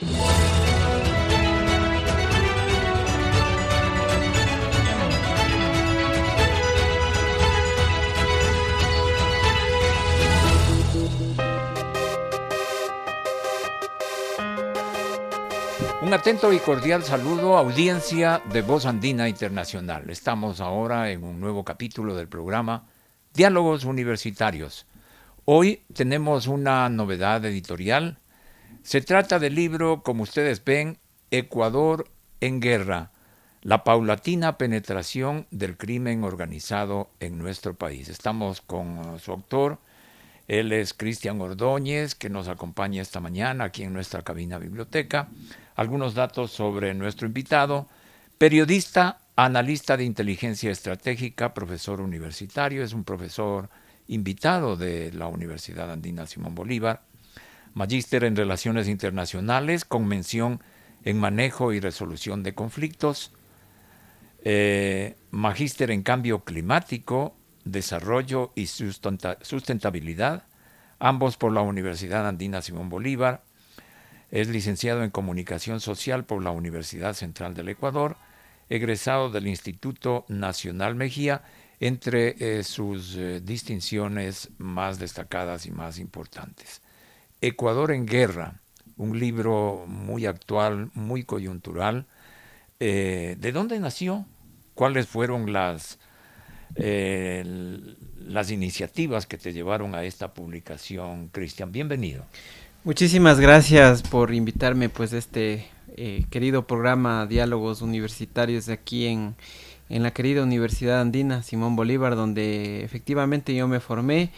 Un atento y cordial saludo, audiencia de Voz Andina Internacional. Estamos ahora en un nuevo capítulo del programa Diálogos Universitarios. Hoy tenemos una novedad editorial. Se trata del libro, como ustedes ven, Ecuador en guerra, la paulatina penetración del crimen organizado en nuestro país. Estamos con su autor. Él es Cristian Ordóñez, que nos acompaña esta mañana aquí en nuestra cabina biblioteca. Algunos datos sobre nuestro invitado: periodista, analista de inteligencia estratégica, profesor universitario, es un profesor invitado de la Universidad Andina Simón Bolívar, magíster en Relaciones Internacionales con mención en Manejo y Resolución de Conflictos, magíster en Cambio Climático, Desarrollo y Sustentabilidad, ambos por la Universidad Andina Simón Bolívar. Es licenciado en Comunicación Social por la Universidad Central del Ecuador, egresado del Instituto Nacional Mejía, entre sus distinciones más destacadas y más importantes. Ecuador en guerra, un libro muy actual, muy coyuntural. ¿De dónde nació? ¿Cuáles fueron las iniciativas que te llevaron a esta publicación, Cristian? Bienvenido. Muchísimas gracias por invitarme pues a este querido programa Diálogos Universitarios aquí en la querida Universidad Andina Simón Bolívar, donde efectivamente yo me formé.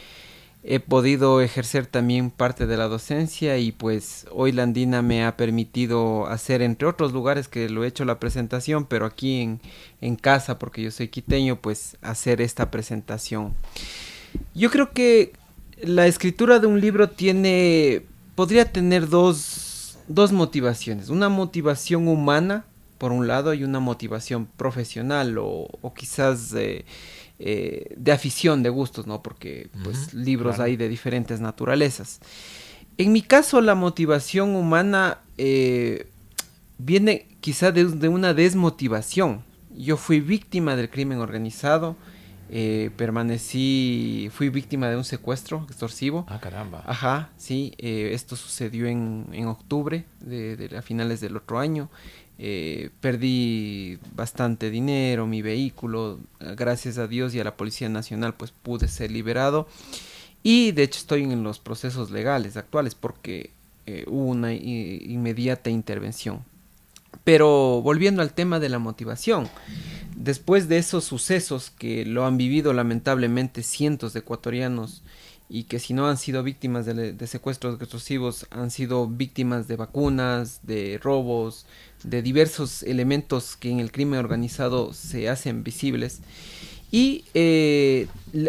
He podido ejercer también parte de la docencia y pues hoy la Andina me ha permitido hacer, entre otros lugares que lo he hecho la presentación, pero aquí en casa, porque yo soy quiteño, pues hacer esta presentación. Yo creo que la escritura de un libro podría tener dos motivaciones. Una motivación humana, por un lado, y una motivación profesional o quizás de afición, de gustos, ¿no? Porque pues libros hay de diferentes naturalezas. En mi caso, la motivación humana viene quizá de una desmotivación. Yo fui víctima del crimen organizado. Fui víctima de un secuestro extorsivo. Ah, caramba. Ajá, sí, esto sucedió en octubre a finales del otro año. Perdí bastante dinero, mi vehículo, gracias a Dios y a la Policía Nacional pues pude ser liberado y de hecho estoy en los procesos legales actuales porque hubo una inmediata intervención. Pero volviendo al tema de la motivación, después de esos sucesos que lo han vivido lamentablemente cientos de ecuatorianos y que si no han sido víctimas de secuestros explosivos, han sido víctimas de vacunas, de robos, de diversos elementos que en el crimen organizado se hacen visibles y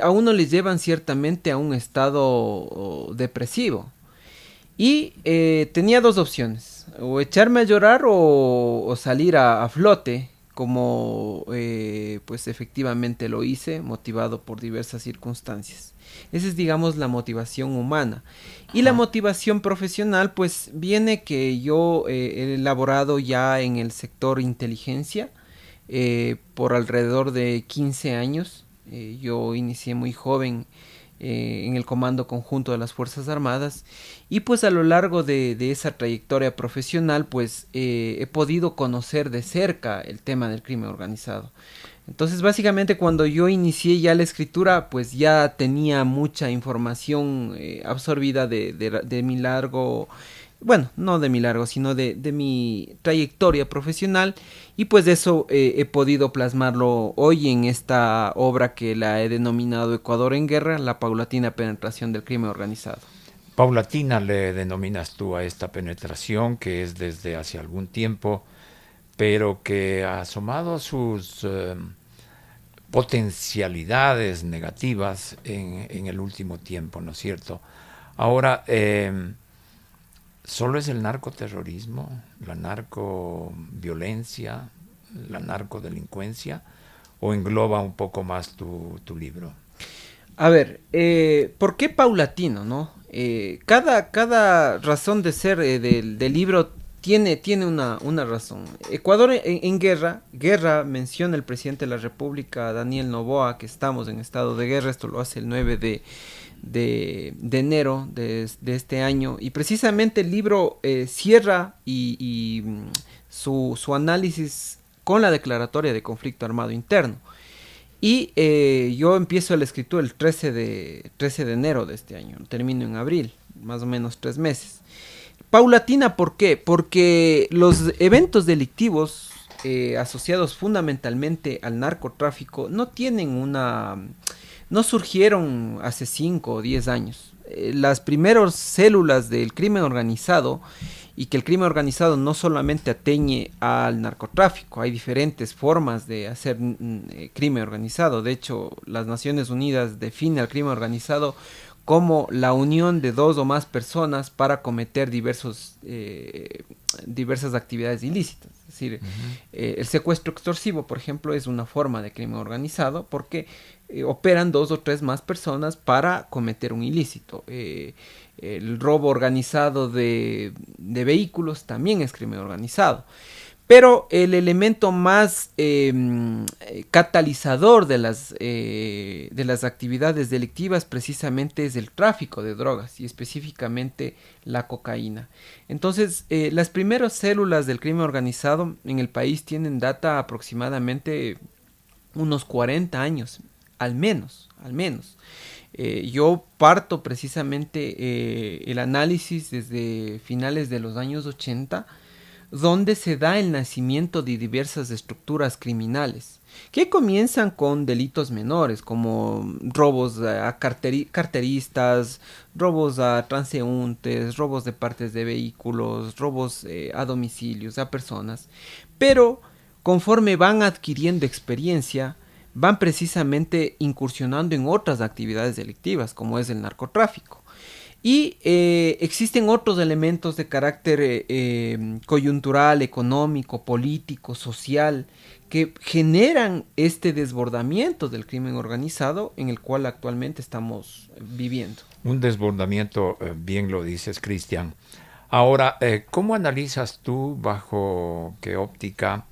a uno les llevan ciertamente a un estado depresivo. Y tenía dos opciones, o echarme a llorar o salir a flote, como pues efectivamente lo hice, motivado por diversas circunstancias. Esa es, digamos, la motivación humana. Y la motivación profesional, pues viene que yo he elaborado ya en el sector inteligencia por alrededor de 15 años. Yo inicié muy joven en el Comando Conjunto de las Fuerzas Armadas y pues a lo largo de esa trayectoria profesional pues he podido conocer de cerca el tema del crimen organizado. Entonces básicamente cuando yo inicié ya la escritura pues ya tenía mucha información absorbida de mi largo, bueno, no de mi largo, sino de mi trayectoria profesional y pues de eso he podido plasmarlo hoy en esta obra que la he denominado Ecuador en guerra, la paulatina penetración del crimen organizado. Paulatina le denominas tú a esta penetración que es desde hace algún tiempo, pero que ha asomado sus potencialidades negativas en el último tiempo, ¿no es cierto? Ahora, ¿solo es el narcoterrorismo, la narcoviolencia, la narcodelincuencia, o engloba un poco más tu libro? A ver, ¿por qué paulatino, no? Cada razón de ser del libro Tiene una razón. Ecuador en guerra, menciona el presidente de la República, Daniel Noboa, que estamos en estado de guerra. Esto lo hace el 9 de enero de este año. Y precisamente el libro cierra su análisis con la declaratoria de conflicto armado interno. Y yo empiezo la escritura el 13 de enero de este año, termino en abril, más o menos 3 meses. Paulatina, ¿por qué? Porque los eventos delictivos asociados fundamentalmente al narcotráfico no surgieron hace 5 o 10 años. Las primeras células del crimen organizado, y que el crimen organizado no solamente atañe al narcotráfico, hay diferentes formas de hacer crimen organizado. De hecho, las Naciones Unidas define al crimen organizado como la unión de 2 o más personas para cometer diversas actividades ilícitas. Es decir, el secuestro extorsivo, por ejemplo, es una forma de crimen organizado porque operan 2 o 3 más personas para cometer un ilícito. El robo organizado de vehículos también es crimen organizado. Pero el elemento más catalizador de las actividades delictivas precisamente es el tráfico de drogas y específicamente la cocaína. Entonces, las primeras células del crimen organizado en el país tienen data aproximadamente unos 40 años, al menos. Yo parto precisamente el análisis desde finales de los años 80, donde se da el nacimiento de diversas estructuras criminales, que comienzan con delitos menores, como robos a carteristas, robos a transeúntes, robos de partes de vehículos, robos a domicilios, a personas, pero conforme van adquiriendo experiencia, van precisamente incursionando en otras actividades delictivas, como es el narcotráfico. Y existen otros elementos de carácter coyuntural, económico, político, social, que generan este desbordamiento del crimen organizado en el cual actualmente estamos viviendo. Un desbordamiento, bien lo dices, Cristian. Ahora, ¿cómo analizas tú, bajo qué óptica,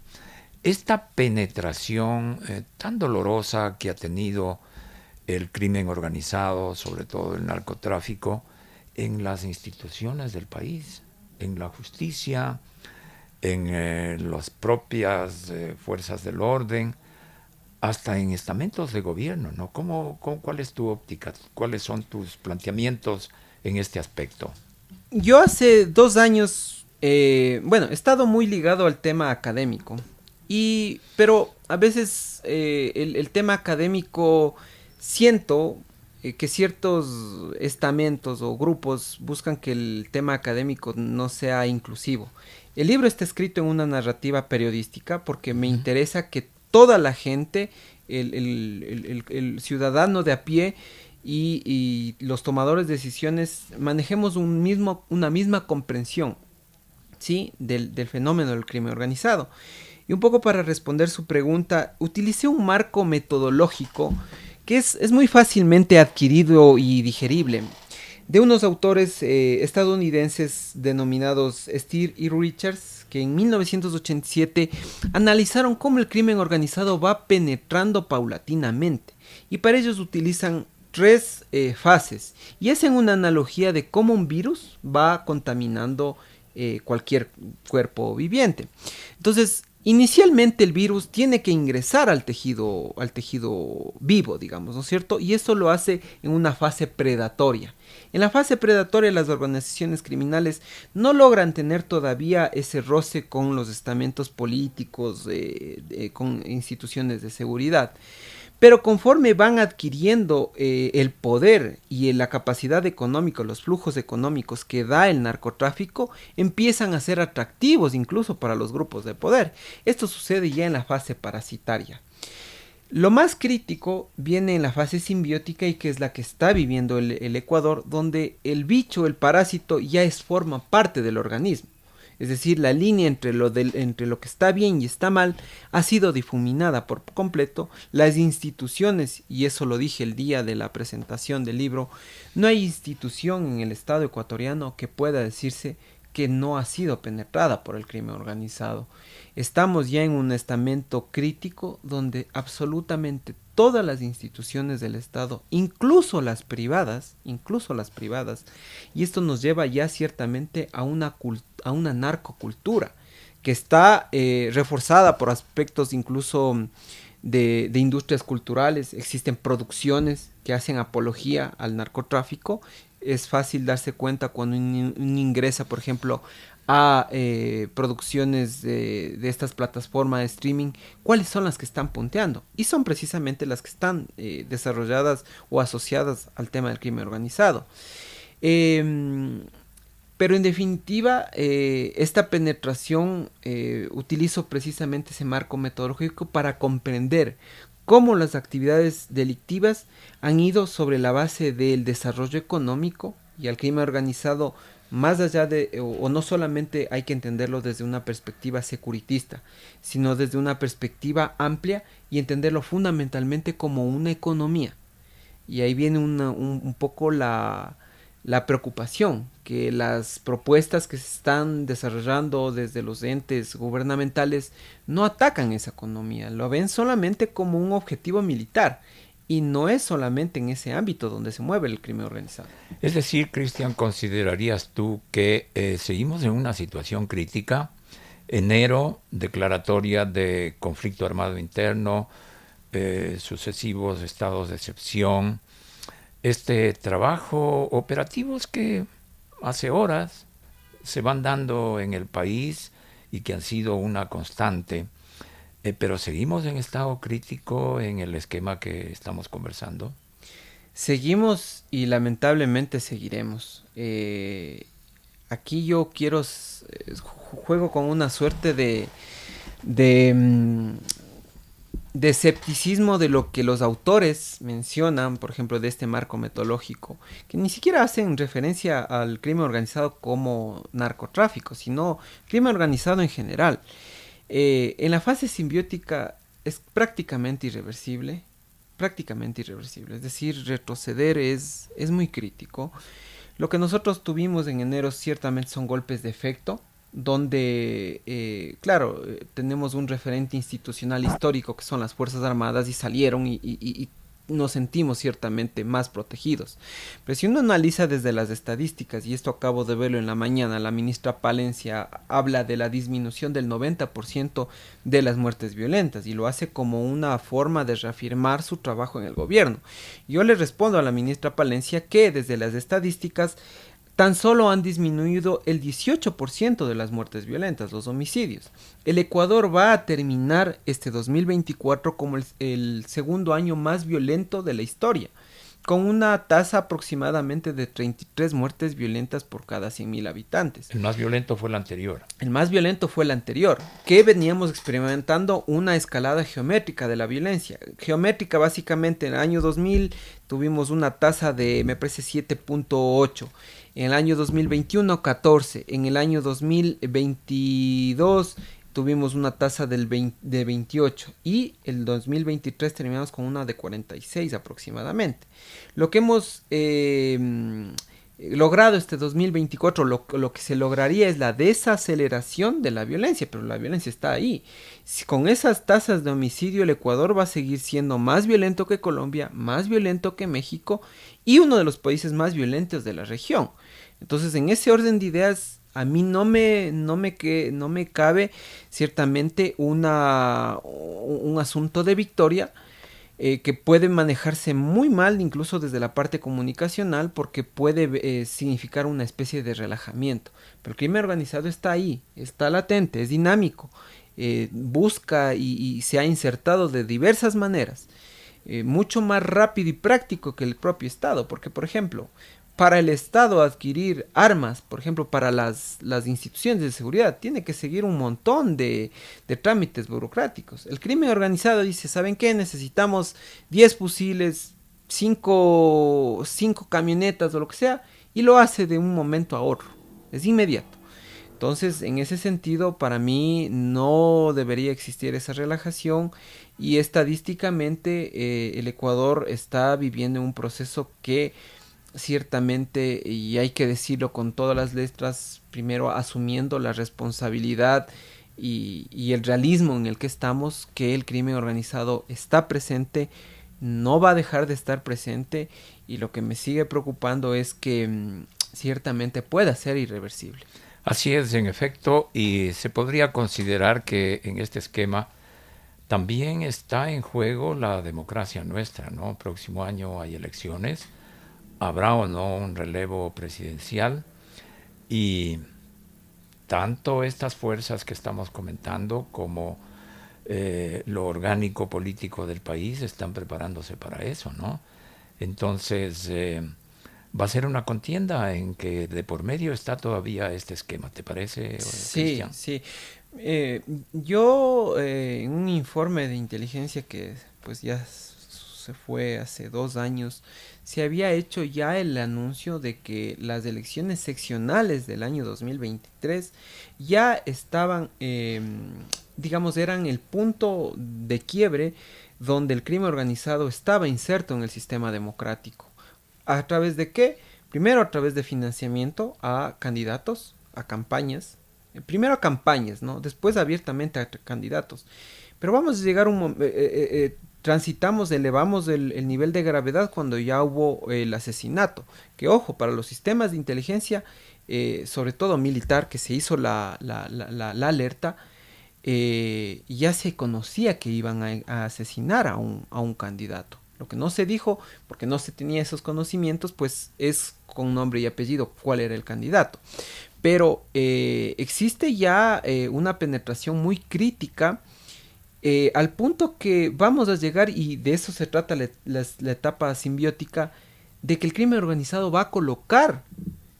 esta penetración tan dolorosa que ha tenido el crimen organizado, sobre todo el narcotráfico, en las instituciones del país, en la justicia, en las propias fuerzas del orden, hasta en estamentos de gobierno, ¿no? ¿Cuál es tu óptica? ¿Cuáles son tus planteamientos en este aspecto? Yo hace 2 años, he estado muy ligado al tema académico, pero a veces el tema académico siento que ciertos estamentos o grupos buscan que el tema académico no sea inclusivo. El libro está escrito en una narrativa periodística porque me interesa que toda la gente, el ciudadano de a pie y los tomadores de decisiones manejemos una misma comprensión, ¿sí?, del fenómeno del crimen organizado. Y un poco para responder su pregunta, utilicé un marco metodológico que es muy fácilmente adquirido y digerible, de unos autores estadounidenses denominados Steer y Richards, que en 1987 analizaron cómo el crimen organizado va penetrando paulatinamente, y para ellos utilizan 3 fases, y hacen una analogía de cómo un virus va contaminando cualquier cuerpo viviente. Entonces, inicialmente el virus tiene que ingresar al tejido vivo, digamos, ¿no es cierto? Y eso lo hace en una fase predatoria. En la fase predatoria, las organizaciones criminales no logran tener todavía ese roce con los estamentos políticos, con instituciones de seguridad. Pero conforme van adquiriendo el poder y la capacidad económica, los flujos económicos que da el narcotráfico, empiezan a ser atractivos incluso para los grupos de poder. Esto sucede ya en la fase parasitaria. Lo más crítico viene en la fase simbiótica, y que es la que está viviendo el Ecuador, donde el bicho, el parásito, ya forma parte del organismo. Es decir, la línea entre lo que está bien y está mal ha sido difuminada por completo. Las instituciones, y eso lo dije el día de la presentación del libro, no hay institución en el Estado ecuatoriano que pueda decirse que no ha sido penetrada por el crimen organizado. Estamos ya en un estamento crítico donde absolutamente todas las instituciones del Estado, incluso las privadas, y esto nos lleva ya ciertamente a una narcocultura que está reforzada por aspectos incluso de industrias culturales. Existen producciones que hacen apología al narcotráfico. Es fácil darse cuenta cuando uno ingresa, por ejemplo, a producciones de estas plataformas de streaming, cuáles son las que están punteando, y son precisamente las que están desarrolladas o asociadas al tema del crimen organizado. Pero en definitiva, esta penetración, utilizo precisamente ese marco metodológico para comprender cómo las actividades delictivas han ido sobre la base del desarrollo económico, y al crimen organizado, más allá de, o no solamente hay que entenderlo desde una perspectiva securitista, sino desde una perspectiva amplia y entenderlo fundamentalmente como una economía. Y ahí viene un poco la preocupación, que las propuestas que se están desarrollando desde los entes gubernamentales no atacan esa economía, lo ven solamente como un objetivo militar, y no es solamente en ese ámbito donde se mueve el crimen organizado. Es decir, Cristian, ¿considerarías tú que seguimos en una situación crítica? Enero, declaratoria de conflicto armado interno, sucesivos estados de excepción, trabajo, operativos que hace horas se van dando en el país y que han sido una constante, pero seguimos en estado crítico en el esquema que estamos conversando. Seguimos y lamentablemente seguiremos. Aquí yo juego con una suerte de escepticismo de lo que los autores mencionan, por ejemplo, de este marco metodológico, que ni siquiera hacen referencia al crimen organizado como narcotráfico, sino crimen organizado en general. En la fase simbiótica es prácticamente irreversible, es decir, retroceder es muy crítico. Lo que nosotros tuvimos en enero ciertamente son golpes de efecto, donde, tenemos un referente institucional histórico que son las Fuerzas Armadas, y salieron y nos sentimos ciertamente más protegidos. Pero si uno analiza desde las estadísticas, y esto acabo de verlo en la mañana, la ministra Palencia habla de la disminución del 90% de las muertes violentas, y lo hace como una forma de reafirmar su trabajo en el gobierno. Yo le respondo a la ministra Palencia que desde las estadísticas tan solo han disminuido el 18% de las muertes violentas, los homicidios. El Ecuador va a terminar este 2024 como el segundo año más violento de la historia, con una tasa aproximadamente de 33 muertes violentas por cada 100.000 habitantes. El más violento fue el anterior. Que veníamos experimentando una escalada geométrica de la violencia. Geométrica, básicamente, en el año 2000 tuvimos una tasa de, me parece, 7.8. En el año 2021, 14. En el año 2022 tuvimos una tasa de 28. Y el 2023 terminamos con una de 46 aproximadamente. Lo que hemos logrado este 2024, lo que se lograría es la desaceleración de la violencia, pero la violencia está ahí. Con esas tasas de homicidio, el Ecuador va a seguir siendo más violento que Colombia, más violento que México, y uno de los países más violentos de la región. Entonces, en ese orden de ideas, a mí no me cabe ciertamente un asunto de victoria, que puede manejarse muy mal, incluso desde la parte comunicacional, porque puede significar una especie de relajamiento. Pero el crimen organizado está ahí, está latente, es dinámico, busca y se ha insertado de diversas maneras, mucho más rápido y práctico que el propio Estado, porque, por ejemplo, para el Estado adquirir armas, por ejemplo, para las instituciones de seguridad, tiene que seguir un montón de trámites burocráticos. El crimen organizado dice, ¿saben qué? Necesitamos 10 fusiles, 5 camionetas o lo que sea, y lo hace de un momento a otro. Es inmediato. Entonces, en ese sentido, para mí no debería existir esa relajación, y estadísticamente el Ecuador está viviendo un proceso que ciertamente, y hay que decirlo con todas las letras, primero asumiendo la responsabilidad y el realismo en el que estamos, que el crimen organizado está presente, no va a dejar de estar presente, y lo que me sigue preocupando es que ciertamente pueda ser irreversible. Así es, en efecto, y se podría considerar que en este esquema también está en juego la democracia nuestra, ¿no? Próximo año hay elecciones, habrá o no un relevo presidencial y tanto estas fuerzas que estamos comentando como lo orgánico político del país están preparándose para eso, ¿no? Entonces, va a ser una contienda en que de por medio está todavía este esquema, ¿te parece, Sí, Cristian? sí. Yo en un informe de inteligencia que pues ya se fue hace 2 años, se había hecho ya el anuncio de que las elecciones seccionales del año 2023 ya estaban, digamos, eran el punto de quiebre donde el crimen organizado estaba inserto en el sistema democrático. ¿A través de qué? Primero a través de financiamiento a candidatos, a campañas. Primero a campañas, ¿no? Después abiertamente a candidatos. Pero vamos a llegar transitamos, elevamos el nivel de gravedad cuando ya hubo el asesinato. Que ojo, para los sistemas de inteligencia, sobre todo militar, que se hizo la alerta, ya se conocía que iban a asesinar a un candidato. Lo que no se dijo, porque no se tenía esos conocimientos, pues es con nombre y apellido cuál era el candidato. Pero existe ya una penetración muy crítica, al punto que vamos a llegar, y de eso se trata la etapa simbiótica, de que el crimen organizado va a colocar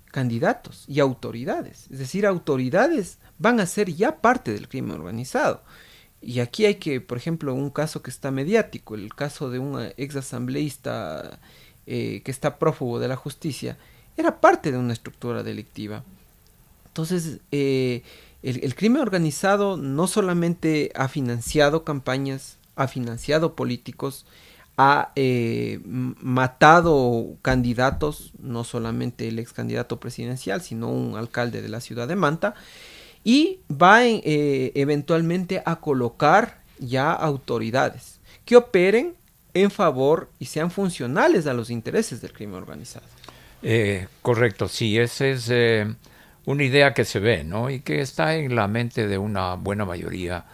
candidatos y autoridades. Es decir, autoridades van a ser ya parte del crimen organizado. Y aquí hay que, por ejemplo, un caso que está mediático, el caso de un ex asambleísta que está prófugo de la justicia, era parte de una estructura delictiva. Entonces, el crimen organizado no solamente ha financiado campañas, ha financiado políticos, ha matado candidatos, no solamente el ex candidato presidencial, sino un alcalde de la ciudad de Manta, y va eventualmente a colocar ya autoridades que operen en favor y sean funcionales a los intereses del crimen organizado. Correcto, sí, esa es una idea que se ve, ¿no? Y que está en la mente de una buena mayoría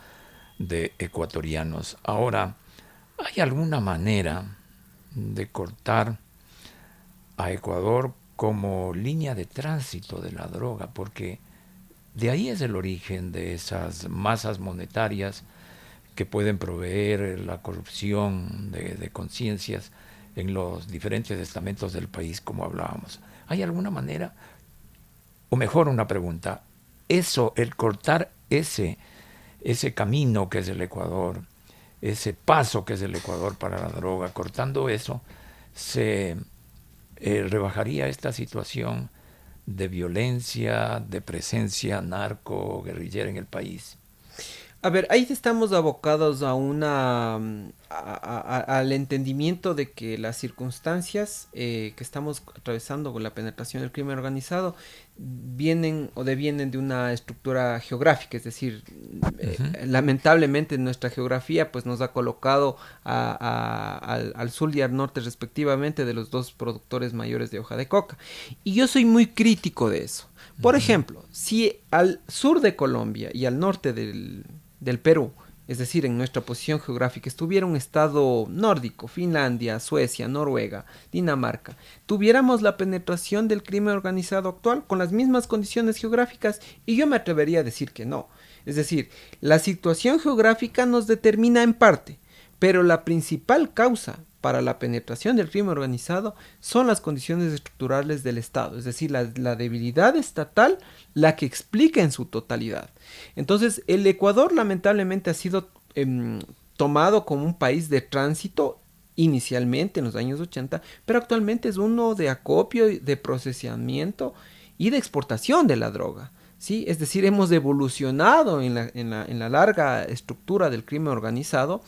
de ecuatorianos. Ahora, ¿hay alguna manera de cortar a Ecuador como línea de tránsito de la droga? Porque de ahí es el origen de esas masas monetarias que pueden proveer la corrupción de conciencias en los diferentes estamentos del país, como hablábamos. ¿Hay alguna manera, o mejor una pregunta, eso, el cortar ese camino que es el Ecuador, ese paso que es el Ecuador para la droga, cortando eso, se rebajaría esta situación de violencia, de presencia narco, guerrillera en el país? A ver, ahí estamos abocados a al entendimiento de que las circunstancias que estamos atravesando con la penetración del crimen organizado vienen o devienen de una estructura geográfica, es decir, Uh-huh. lamentablemente nuestra geografía pues nos ha colocado al sur y al norte respectivamente de los dos productores mayores de hoja de coca. Y yo soy muy crítico de eso. Por ejemplo, si al sur de Colombia y al norte del Perú, es decir, en nuestra posición geográfica, estuviera un estado nórdico, Finlandia, Suecia, Noruega, Dinamarca, tuviéramos la penetración del crimen organizado actual con las mismas condiciones geográficas, y yo me atrevería a decir que no. Es decir, la situación geográfica nos determina en parte, pero la principal causa para la penetración del crimen organizado son las condiciones estructurales del Estado, es decir, la debilidad estatal la que explica en su totalidad. Entonces, el Ecuador lamentablemente ha sido tomado como un país de tránsito inicialmente en los años 80, pero actualmente es uno de acopio, de procesamiento y de exportación de la droga. ¿Sí? Es decir, hemos evolucionado en la larga estructura del crimen organizado,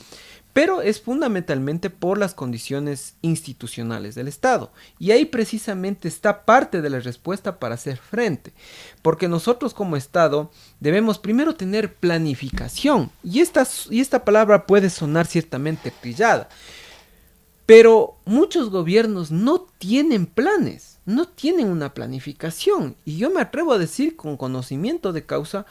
pero es fundamentalmente por las condiciones institucionales del Estado. Y ahí precisamente está parte de la respuesta para hacer frente, porque nosotros como Estado debemos primero tener planificación, y esta palabra puede sonar ciertamente trillada, pero muchos gobiernos no tienen planes, no tienen una planificación, y yo me atrevo a decir con conocimiento de causa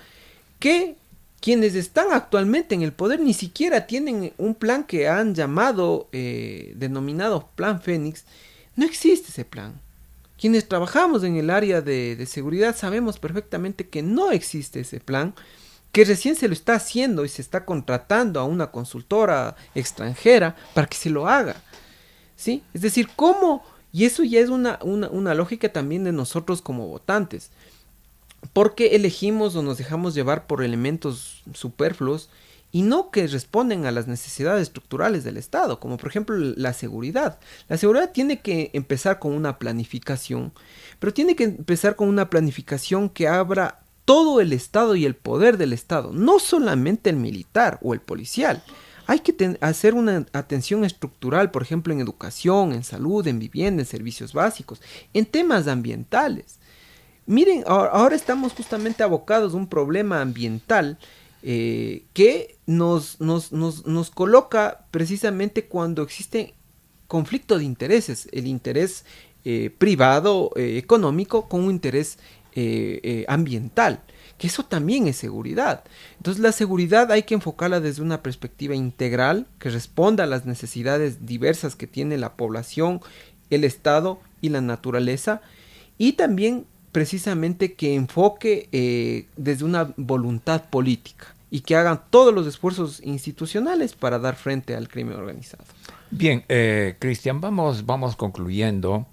que quienes están actualmente en el poder ni siquiera tienen un plan que han llamado, denominado Plan Fénix. No existe ese plan. Quienes trabajamos en el área de seguridad sabemos perfectamente que no existe ese plan, que recién se lo está haciendo y se está contratando a una consultora extranjera para que se lo haga, ¿sí? Es decir, ¿cómo? Y eso ya es una lógica también de nosotros como votantes. Porque elegimos o nos dejamos llevar por elementos superfluos y no que responden a las necesidades estructurales del Estado, como por ejemplo la seguridad. La seguridad tiene que empezar con una planificación, pero tiene que empezar con una planificación que abra todo el Estado y el poder del Estado, no solamente el militar o el policial. Hay que hacer una atención estructural, por ejemplo, en educación, en salud, en vivienda, en servicios básicos, en temas ambientales. Miren, ahora estamos justamente abocados a un problema ambiental que nos coloca precisamente cuando existe conflicto de intereses, el interés privado, económico, con un interés ambiental, que eso también es seguridad. Entonces la seguridad hay que enfocarla desde una perspectiva integral que responda a las necesidades diversas que tiene la población, el Estado y la naturaleza, y también precisamente que enfoque desde una voluntad política y que hagan todos los esfuerzos institucionales para dar frente al crimen organizado. Bien, Cristian, vamos concluyendo.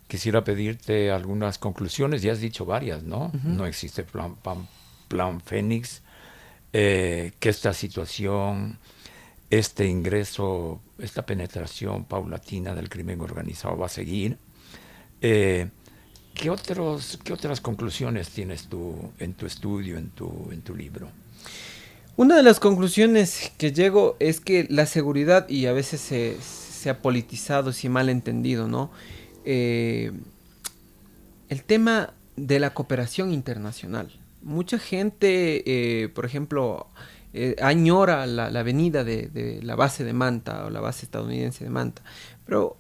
Quisiera pedirte algunas conclusiones, ya has dicho varias, ¿no? Uh-huh. No existe plan Fénix, que esta situación, este ingreso, esta penetración paulatina del crimen organizado va a seguir. ¿Qué otras conclusiones tienes tú en tu estudio, en tu libro? Una de las conclusiones que llego es que la seguridad, y a veces se ha politizado, si mal entendido, ¿no? El tema de la cooperación internacional. Mucha gente, por ejemplo, añora la venida de la base de Manta o la base estadounidense de Manta, pero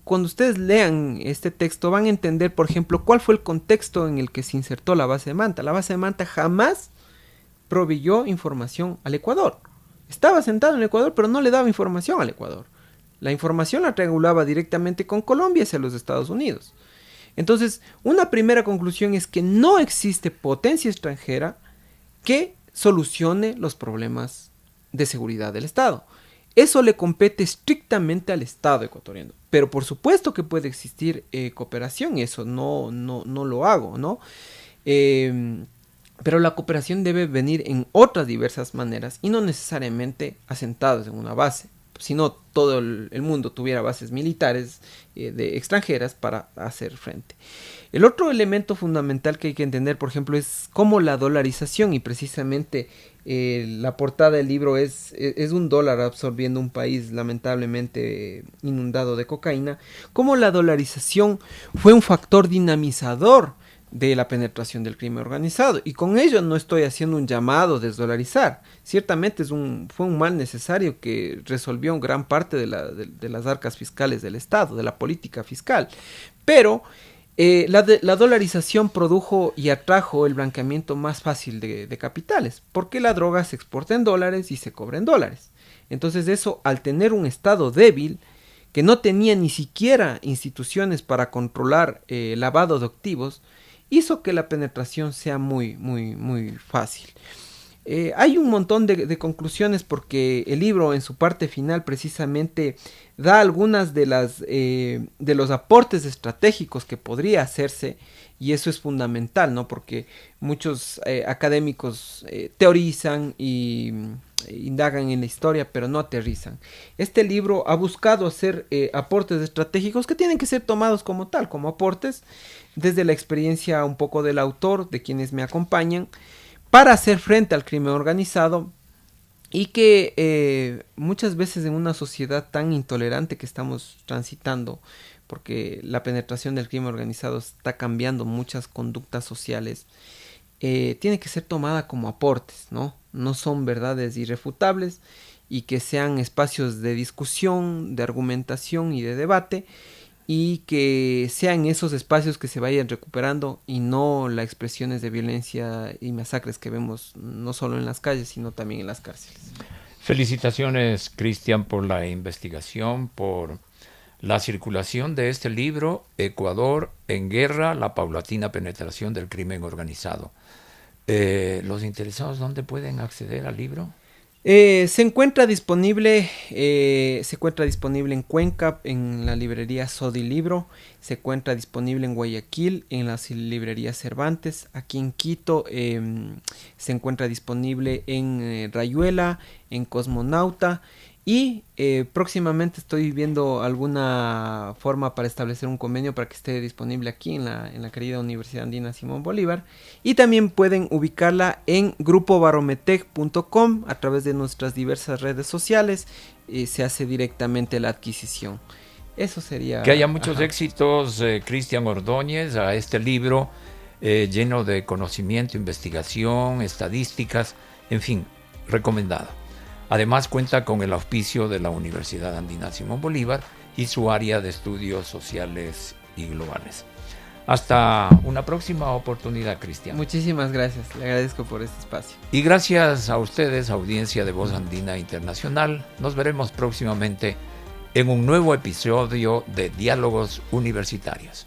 cuando ustedes lean este texto van a entender, por ejemplo, cuál fue el contexto en el que se insertó la base de Manta. La base de Manta jamás proveyó información al Ecuador. Estaba sentado en el Ecuador, pero no le daba información al Ecuador. La información la triangulaba directamente con Colombia hacia los Estados Unidos. Entonces, una primera conclusión es que no existe potencia extranjera que solucione los problemas de seguridad del Estado. Eso le compete estrictamente al Estado ecuatoriano. Pero por supuesto que puede existir cooperación, y eso no lo hago, ¿no? Pero la cooperación debe venir en otras diversas maneras y no necesariamente asentadas en una base. Si no, todo el mundo tuviera bases militares extranjeras para hacer frente. El otro elemento fundamental que hay que entender, por ejemplo, es cómo la dolarización, y precisamente la portada del libro es un dólar absorbiendo un país lamentablemente inundado de cocaína, cómo la dolarización fue un factor dinamizador de la penetración del crimen organizado. Y con ello no estoy haciendo un llamado a desdolarizar. Ciertamente fue un mal necesario que resolvió gran parte de las arcas fiscales del Estado, de la política fiscal. Pero la dolarización produjo y atrajo el blanqueamiento más fácil de capitales, porque la droga se exporta en dólares y se cobra en dólares. Entonces eso, al tener un Estado débil, que no tenía ni siquiera instituciones para controlar lavado de activos, hizo que la penetración sea muy fácil. Hay un montón de conclusiones porque el libro en su parte final precisamente da algunas de los aportes estratégicos que podría hacerse, y eso es fundamental, ¿no? Porque muchos académicos teorizan y indagan en la historia, pero no aterrizan. Este libro ha buscado hacer aportes estratégicos que tienen que ser tomados como tal, como aportes, desde la experiencia un poco del autor, de quienes me acompañan, para hacer frente al crimen organizado y que muchas veces en una sociedad tan intolerante que estamos transitando, porque la penetración del crimen organizado está cambiando muchas conductas sociales, tiene que ser tomada como aportes, ¿no? No son verdades irrefutables, y que sean espacios de discusión, de argumentación y de debate, y que sean esos espacios que se vayan recuperando y no las expresiones de violencia y masacres que vemos no solo en las calles, sino también en las cárceles. Felicitaciones, Cristian, por la investigación, por la circulación de este libro, Ecuador en guerra, la paulatina penetración del crimen organizado. ¿Los interesados dónde pueden acceder al libro? Se encuentra disponible en Cuenca, en la librería Sodi Libro. Se encuentra disponible en Guayaquil, en las librerías Cervantes. Aquí en Quito se encuentra disponible en Rayuela, en Cosmonauta. Y próximamente estoy viendo alguna forma para establecer un convenio para que esté disponible aquí en la querida Universidad Andina Simón Bolívar. Y también pueden ubicarla en grupobarometec.com a través de nuestras diversas redes sociales. Se hace directamente la adquisición. Eso sería... Que haya muchos éxitos, Cristian Ordóñez, a este libro lleno de conocimiento, investigación, estadísticas, en fin, recomendado. Además cuenta con el auspicio de la Universidad Andina Simón Bolívar y su área de estudios sociales y globales. Hasta una próxima oportunidad, Cristian. Muchísimas gracias, le agradezco por este espacio. Y gracias a ustedes, audiencia de Voz Andina Internacional. Nos veremos próximamente en un nuevo episodio de Diálogos Universitarios.